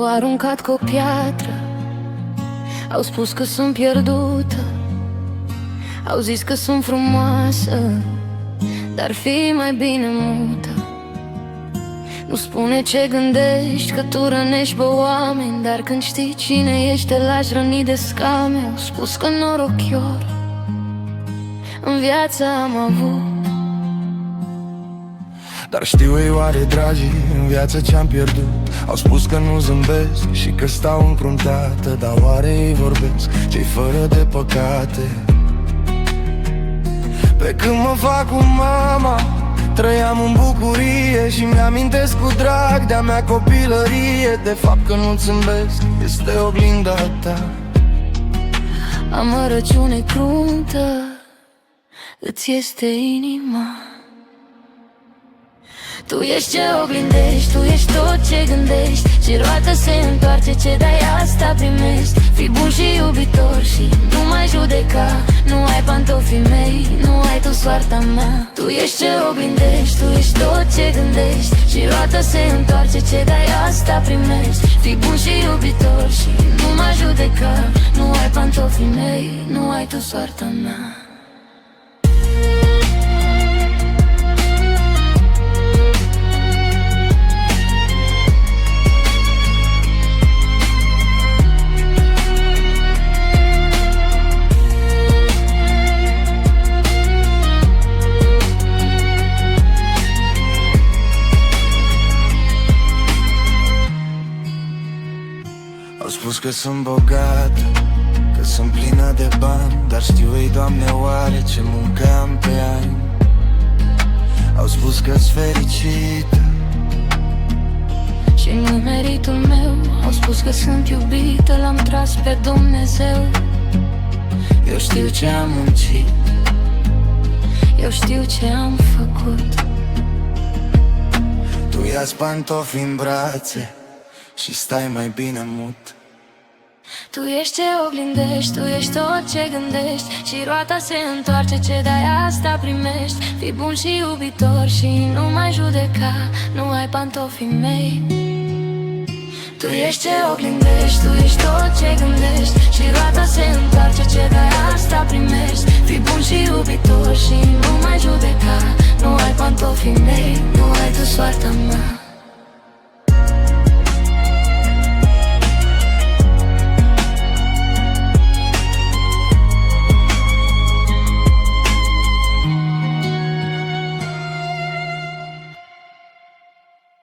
M-au aruncat cu o piatră, au spus că sunt pierdută, au zis că sunt frumoasă, dar fi mai bine mută. Nu spune ce gândești, că tu rănești pe oameni, dar când știi cine ești te lași răni de scame. Au spus că norochior în viață am avut, dar știu ei oare, dragii, în viață ce-am pierdut. Au spus că nu zâmbesc și că stau încruntată, dar oare ei vorbesc cei fără de păcate? Pe când mă fac cu mama, trăiam în bucurie și mi-amintesc cu drag de-a mea copilărie. De fapt că nu zâmbesc, este oglinda ta. amărăciune cruntă îți este inima. Tu ești ce oglindești, tu ești tot ce gândești, și roată se întoarce, ce dai asta primești. Fii bun și iubitor și nu mai judeca, nu ai pantofii mei, nu ai tu soarta mea. Tu ești ce oglindești, tu ești tot ce gândești, și roată se întoarce, ce dai asta primești. Fii bun și iubitor și nu mai judeca, nu ai pantofii mei, nu ai tu soarta mea. Au spus că sunt bogată, că sunt plină de bani, dar știu ei, Doamne, oare ce muncă am pe ani. Au spus că-s fericită și nu-i meritul meu. Au spus că sunt iubită, l-am tras pe Dumnezeu. Eu știu ce am muncit, eu știu ce am făcut. tu ia-ți pantofi în brațe și stai mai bine mut. Tu ești ce oglindești, tu ești tot ce gândești, și roata se întoarce, ce dai asta primești. Fii bun și iubitor și nu mai judeca, nu ai pantofii mei. Tu ești ce oglindești, tu ești tot ce gândești, și roata se întoarce, ce dai asta primești. Fii bun și iubitor și nu mai judeca, nu ai pantofii mei, nu ai tu soarta mea.